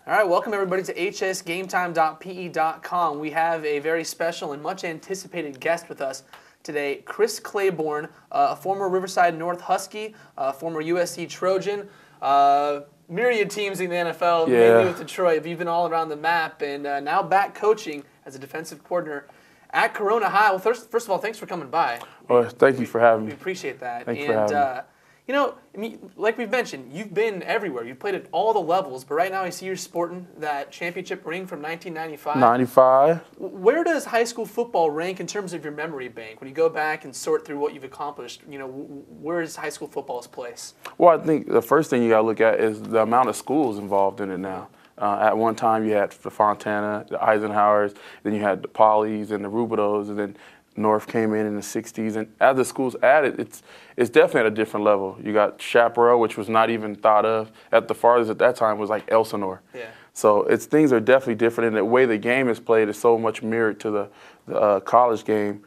All right, welcome everybody to hsgametime.pe.com. We have a very special and much anticipated guest with us today, Chris Claiborne, a former Riverside North Husky, a former USC Trojan, myriad teams in the NFL, mainly with Detroit. You've been all around the map, and now back coaching as a defensive coordinator at Corona High. Well, first of all, thanks for coming by. Well, thank you for having me. We appreciate that. Thanks for having me. You know, I mean, like we've mentioned, you've been everywhere. You've played at all the levels, but right now I see you're sporting that championship ring from 1995. 95. Where does high school football rank in terms of your memory bank? When you go back and sort through what you've accomplished, you know, where is high school football's place? Well, I think the first thing you got to look at is the amount of schools involved in it now. At one time, you had the Fontana, the Eisenhowers, then you had the Polys and the Rubidos, and then North came in the 60s. And as the schools added, it's definitely at a different level. You got Chaparral, which was not even thought of. At the farthest at that time was like Elsinore. Yeah. So things are definitely different, and the way the game is played is so much mirrored to the college game.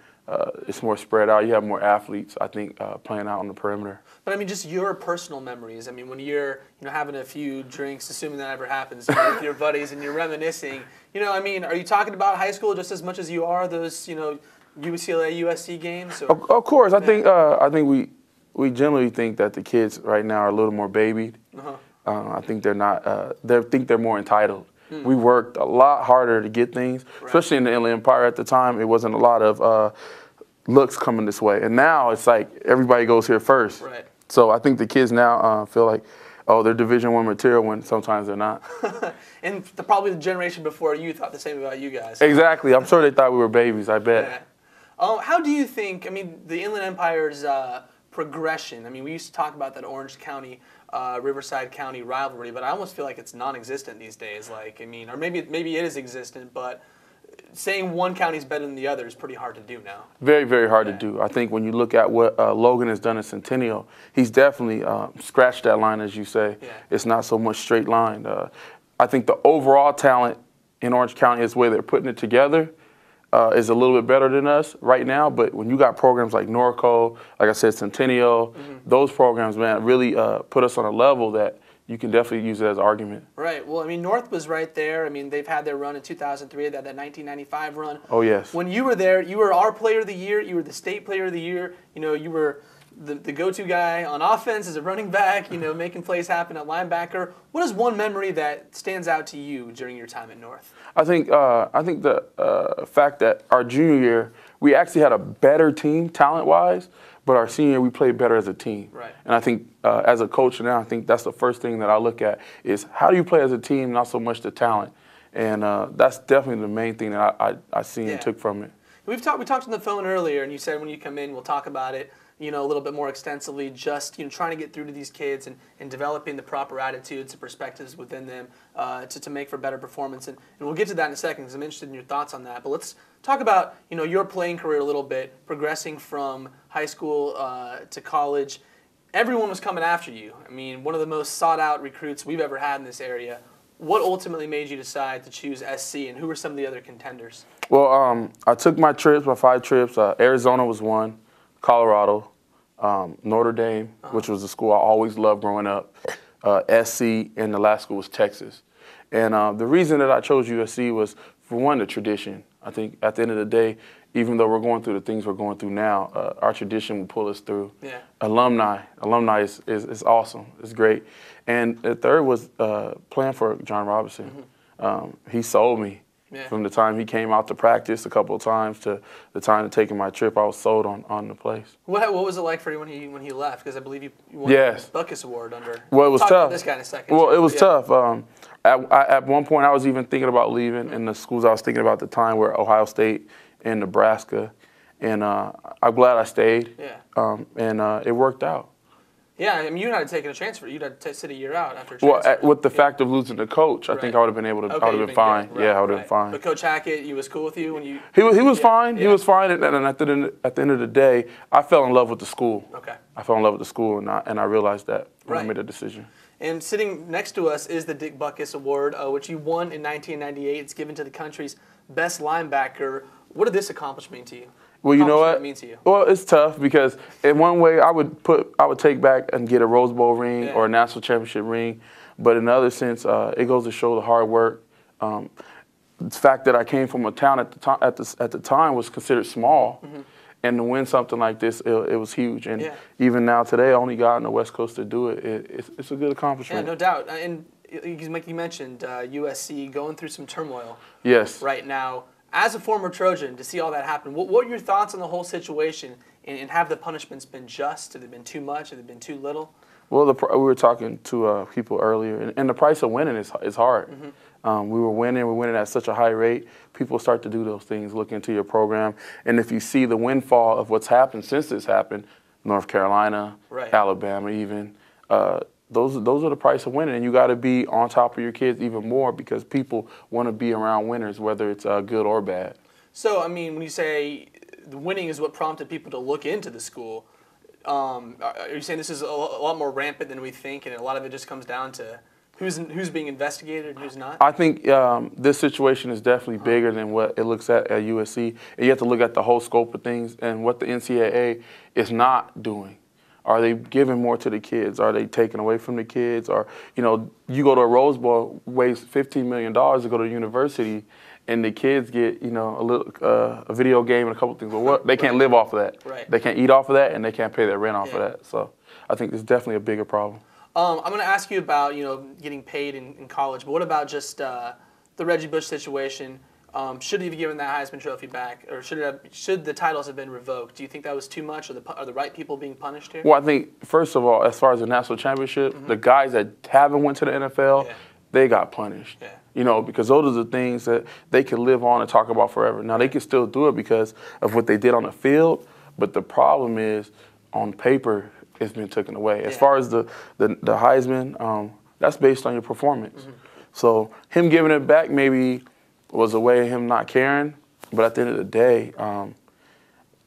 It's more spread out. You have more athletes, I think, playing out on the perimeter. But I mean, just your personal memories. I mean, when you're having a few drinks, assuming that ever happens, with your buddies, and you're reminiscing. I mean, are you talking about high school just as much as you are those UCLA USC games? Or? Of course, I think we generally think that the kids right now are a little more babied. I think they're not. They think they're more entitled. We worked a lot harder to get things, especially in the Inland Empire at the time. It wasn't a lot of looks coming this way, and now it's like everybody goes here first. Right. So I think the kids now feel like, oh, they're Division I material when sometimes they're not. And probably the generation before you thought the same about you guys. Exactly. I'm sure they thought we were babies, I bet. Yeah. How do you think, I mean, the Inland Empire's progression, I mean, we used to talk about that Orange County, Riverside County rivalry, but I almost feel like it's non-existent these days. Like, I mean, or maybe it is existent, but saying one county is better than the other is pretty hard to do now. Very, very hard to do. I think when you look at what Logan has done in Centennial, he's definitely scratched that line, as you say. Yeah. It's not so much straight line. I think the overall talent in Orange County is the way they're putting it together is a little bit better than us right now. But when you got programs like Norco, like I said, Centennial, those programs, man, really put us on a level that you can definitely use it as an argument. Right. Well, I mean, North was right there. I mean, they've had their run in 2003, that 1995 run. Oh, yes. When you were there, you were our player of the year. You were the state player of the year. You were the go-to guy on offense as a running back, making plays happen at linebacker. What is one memory that stands out to you during your time at North? I think the fact that our junior year, we actually had a better team talent-wise, but our senior year, we played better as a team. Right. And I think as a coach now, I think that's the first thing that I look at is how do you play as a team, not so much the talent. And that's definitely the main thing that I seen and took from it. We talked on the phone earlier, and you said when you come in, we'll talk about it, a little bit more extensively, just trying to get through to these kids and developing the proper attitudes and perspectives within them to make for better performance. And we'll get to that in a second because I'm interested in your thoughts on that. But let's talk about your playing career a little bit, progressing from high school to college. Everyone was coming after you. I mean, one of the most sought-out recruits we've ever had in this area. What ultimately made you decide to choose SC, and who were some of the other contenders? Well, I took my 5 trips. Arizona was one. Colorado, Notre Dame, which was a school I always loved growing up, SC, and the last school was Texas. And the reason that I chose USC was, for one, the tradition. I think at the end of the day, even though we're going through the things we're going through now, our tradition will pull us through. Yeah. Alumni is awesome. It's great. And the third was playing for John Robinson. He sold me. Yeah. From the time he came out to practice a couple of times to the time of taking my trip, I was sold on the place. What was it like for you when he left? Because I believe you won the Butkus Award under. Well, it was tough. About this guy in a second. Well, it was tough. At one point, I was even thinking about leaving, and the schools I was thinking about at the time were Ohio State and Nebraska, and I'm glad I stayed. Yeah. And it worked out. Yeah, I mean, you had taken a transfer. You'd had to sit a year out after a transfer. Well, with the fact of losing the coach, I think I would have been able to. I would have been fine. Right, yeah, I would have been fine. But Coach Hackett, he was cool with you when you. He was fine. Yeah. He was fine, and at the end of the day, I fell in love with the school. Okay. I fell in love with the school, and I realized that when I made a decision. And sitting next to us is the Dick Butkus Award, which you won in 1998. It's given to the country's best linebacker. What did this accomplishment mean to you? Well, you know what? Mean to you? Well, it's tough because in one way I would take back and get a Rose Bowl ring or a national championship ring, But in another sense, it goes to show the hard work. The fact that I came from a town at the time was considered small, and to win something like this, it was huge. And even now today, only God on the West Coast to do it. It's a good accomplishment. Yeah, no doubt. And like you mentioned, USC going through some turmoil. Yes. Right now, as a former Trojan, to see all that happen, what are your thoughts on the whole situation? And have the punishments been just? Have they been too much? Have they been too little? Well, we were talking to people earlier, and the price of winning is hard. We were winning at such a high rate. People start to do those things, look into your program, and if you see the windfall of what's happened since this happened, North Carolina, Alabama even, those are the price of winning, and you got to be on top of your kids even more because people want to be around winners, whether it's good or bad. So, I mean, when you say the winning is what prompted people to look into the school, are you saying this is a lot more rampant than we think, and a lot of it just comes down to who's being investigated and who's not? I think this situation is definitely bigger than what it looks at USC. And you have to look at the whole scope of things and what the NCAA is not doing. Are they giving more to the kids? Are they taking away from the kids? Or, you go to a Rose Bowl, waste $15 million to go to university, and the kids get, a video game and a couple things. Well, they can't live off of that. They can't eat off of that, and they can't pay their rent off of that. So I think it's definitely a bigger problem. I'm going to ask you about, getting paid in college, but what about just the Reggie Bush situation? Should he have given that Heisman Trophy back, or should the titles have been revoked? Do you think that was too much, or are the right people being punished here? Well, I think, first of all, as far as the national championship, the guys that haven't went to the NFL, they got punished. Because those are the things that they can live on and talk about forever. Now, they can still do it because of what they did on the field, but the problem is, on paper, it's been taken away. As far as the Heisman, that's based on your performance. So him giving it back maybe was a way of him not caring, but at the end of the day,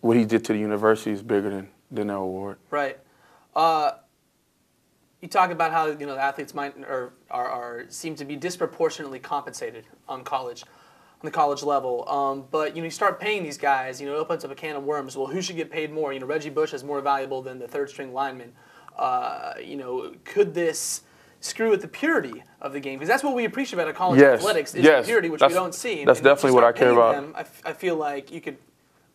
what he did to the university is bigger than the award. Right. You talk about how the athletes seem to be disproportionately compensated on the college level. But you start paying these guys, it opens up a can of worms. Well, who should get paid more? Reggie Bush is more valuable than the third string lineman. Could this screw with the purity of the game? Because that's what we appreciate about college athletics is the purity, which we don't see. That's definitely what I care about. Them, I feel like you could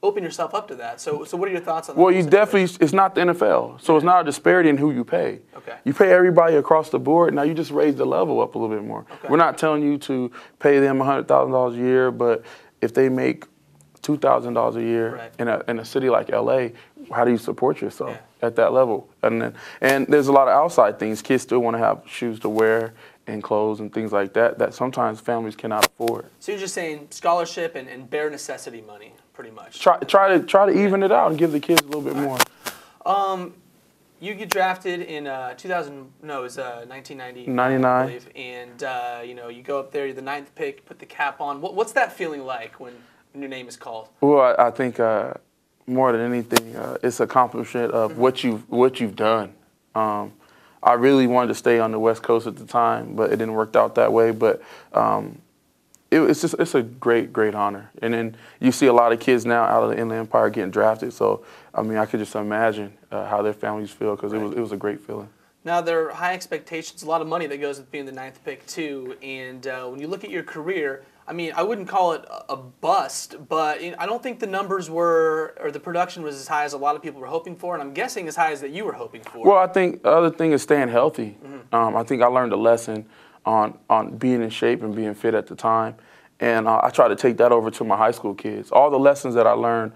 open yourself up to that. So what are your thoughts on that? Well, it's not the NFL, so it's not a disparity in who you pay. Okay. You pay everybody across the board. Now you just raise the level up a little bit more. Okay. We're not telling you to pay them $100,000 a year, but if they make $2,000 a year in a city like LA, how do you support yourself at that level? And there's a lot of outside things. Kids still want to have shoes to wear and clothes and things like that sometimes families cannot afford. So you're just saying scholarship and bare necessity money, pretty much. Try to even it out and give the kids a little bit more. You get drafted in 1990. 99. I believe, and you go up there, you're the 9th pick, put the cap on. What's that feeling like when your name is called? Well, I think more than anything, it's an accomplishment of what you've done. I really wanted to stay on the West Coast at the time, but it didn't work out that way. But it's a great honor. And then you see a lot of kids now out of the Inland Empire getting drafted. So I could just imagine how their families feel because it was a great feeling. Now, there are high expectations, a lot of money that goes with being the 9th pick, too. And when you look at your career, I wouldn't call it a bust, but I don't think the numbers or the production was as high as a lot of people were hoping for, and I'm guessing as high as that you were hoping for. Well, I think the other thing is staying healthy. I think I learned a lesson on being in shape and being fit at the time, and I try to take that over to my high school kids. All the lessons that I learned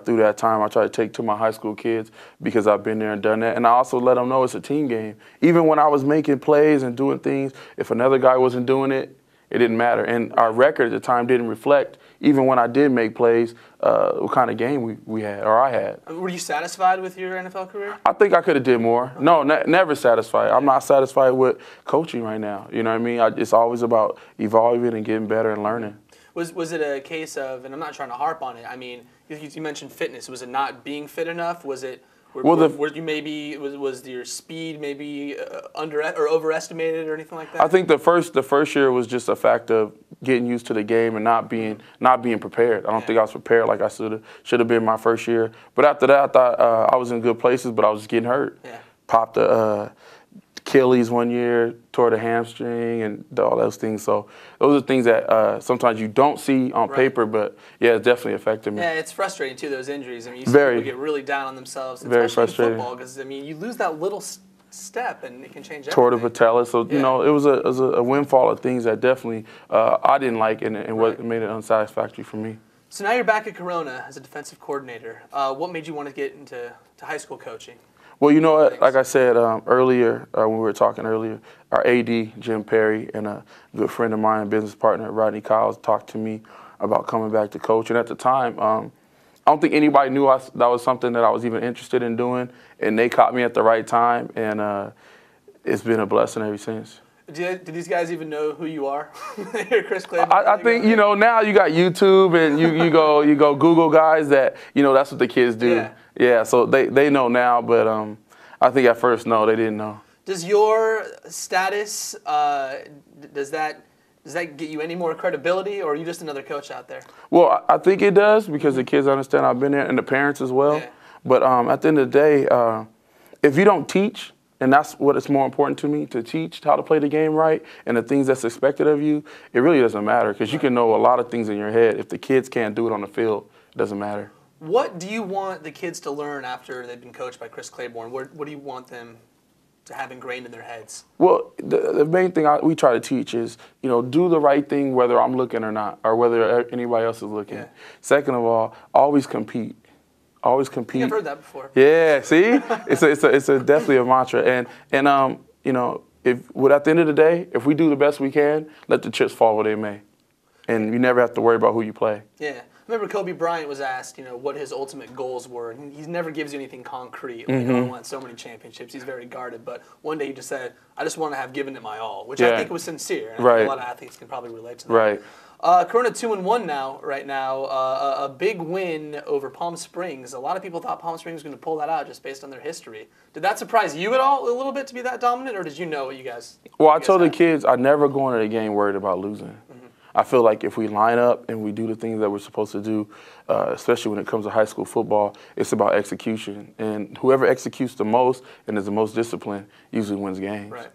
through that time, I try to take to my high school kids because I've been there and done that, and I also let them know it's a team game. Even when I was making plays and doing things, if another guy wasn't doing it, it didn't matter. And our record at the time didn't reflect, even when I did make plays, what kind of game we had or I had. Were you satisfied with your NFL career? I think I could have did more. No, never satisfied. I'm not satisfied with coaching right now. You know what I mean? It's always about evolving and getting better and learning. Was it a case of, and I'm not trying to harp on it, you mentioned fitness. Was it not being fit enough? Was it... Was your speed maybe or overestimated or anything like that? I think the first year was just a fact of getting used to the game and not being prepared. I don't think I was prepared like I should have been my first year. But after that, I thought I was in good places, but I was just getting hurt. Yeah. Popped a Achilles one year, tore the hamstring, and all those things. So those are things that sometimes you don't see on paper, but yeah, it definitely affected me. Yeah, it's frustrating too, those injuries. I mean, you see people get really down on themselves, very especially frustrating. in football, because I mean, you lose that little step and it can change everything. Tore the patella, so you know, it was a windfall of things that definitely I didn't like, and what made it unsatisfactory for me. So now you're back at Corona as a defensive coordinator. What made you want to get into high school coaching? Well, you know what, like I said earlier, when we were talking earlier, our AD, Jim Perry, and a good friend of mine, business partner, Rodney Kyles, talked to me about coming back to coach. And at the time, I don't think anybody knew that was something that I was even interested in doing, and they caught me at the right time, and it's been a blessing ever since. Do these guys even know who you are? You're Chris Claiborne. I think, you know, now you got YouTube and you go Google guys that, you know, that's what the kids do. Yeah, so they know now, but I think at first, no, they didn't know. Does your status, does that get you any more credibility, or are you just another coach out there? Well, I think it does, because the kids understand I've been there, and the parents as well. Yeah. But at the end of the day, if you don't teach, and that's what it's more important to me, to teach how to play the game right and the things that's expected of you, it really doesn't matter, because you can know a lot of things in your head. If the kids can't do it on the field, it doesn't matter. What do you want the kids to learn after they've been coached by Chris Claiborne? What do you want them to have ingrained in their heads? Well, the main thing we try to teach is, you know, do the right thing whether I'm looking or not, or whether anybody else is looking. Yeah. Second of all, always compete. Always compete. I've heard that before. Yeah, see, it's definitely a mantra, and you know, at the end of the day, if we do the best we can, let the chips fall where they may, and you never have to worry about who you play. Yeah, I remember Kobe Bryant was asked, you know, what his ultimate goals were, and he never gives you anything concrete. Like, I want so many championships. He's very guarded, but one day he just said, "I just want to have given it my all," which I think was sincere. And I think a lot of athletes can probably relate to that. Right. Corona 2-1 right now. A big win over Palm Springs. A lot of people thought Palm Springs was going to pull that out just based on their history. Did that surprise you at all, a little bit, to be that dominant, or did you know what you guys? Well, I told the kids I never go into the game worried about losing. I feel like if we line up and we do the things that we're supposed to do, especially when it comes to high school football, it's about execution. And whoever executes the most and is the most disciplined usually wins games. Right.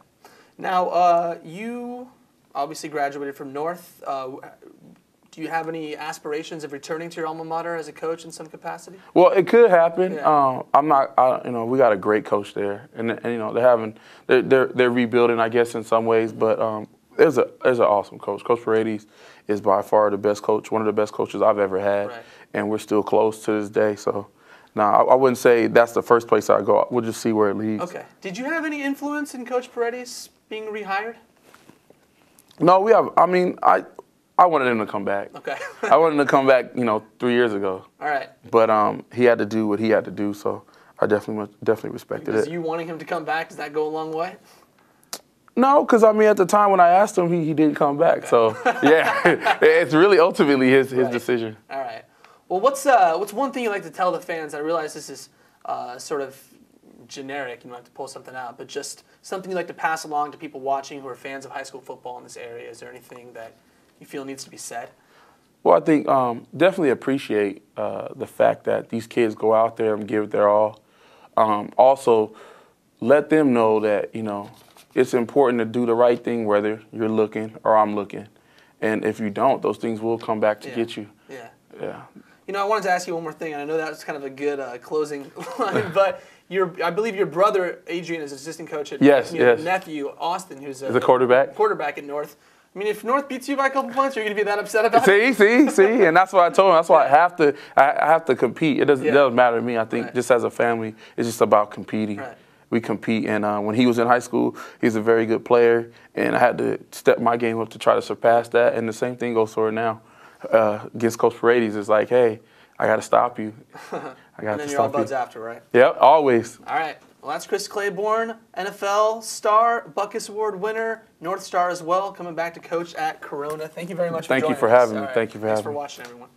Now, you obviously graduated from North. Do you have any aspirations of returning to your alma mater as a coach in some capacity? Well, it could happen. Yeah. You know, we got a great coach there, and you know, they're rebuilding, I guess, in some ways. But there's an awesome coach. Coach Paredes is by far the best coach, one of the best coaches I've ever had, and we're still close to this day. So, no, I wouldn't say that's the first place I go. We'll just see where it leads. Okay. Did you have any influence in Coach Paredes being rehired? No, we have. I mean, I wanted him to come back. Okay. I wanted him to come back, you know, 3 years ago. All right. But he had to do what he had to do, so I definitely respected it. You wanting him to come back, does that go a long way? No, because I mean, at the time when I asked him, he didn't come back. Okay. So yeah, it's really ultimately his decision. All right. Well, what's one thing you like to tell the fans? I realize this is sort of generic. You might have to pull something out, but just something you like to pass along to people watching who are fans of high school football in this area. Is there anything that you feel needs to be said? Well, I think definitely appreciate the fact that these kids go out there and give it their all. Also, let them know that, you know, it's important to do the right thing whether you're looking or I'm looking. And if you don't, those things will come back to get you. Yeah. Yeah. You know, I wanted to ask you one more thing, and I know that was kind of a good closing line, but I believe your brother, Adrian, is assistant coach at your nephew, Austin, who's a quarterback at North. I mean, if North beats you by a couple points, are you going to be that upset about it? See, and that's what I told him. That's why I have to compete. It doesn't matter to me. I think just as a family, it's just about competing. Right. We compete, and when he was in high school, he's a very good player, and I had to step my game up to try to surpass that, and the same thing goes for now. Against Coach Paredes, it's like, hey, I got to stop you. And then you're all buds after, right? Yep, always. All right. Well, that's Chris Claiborne, NFL star, Butkus Award winner, North Star as well, coming back to coach at Corona. Thank you very much for joining us. Thank you for having me. Thank you for having me. Thanks for watching, everyone.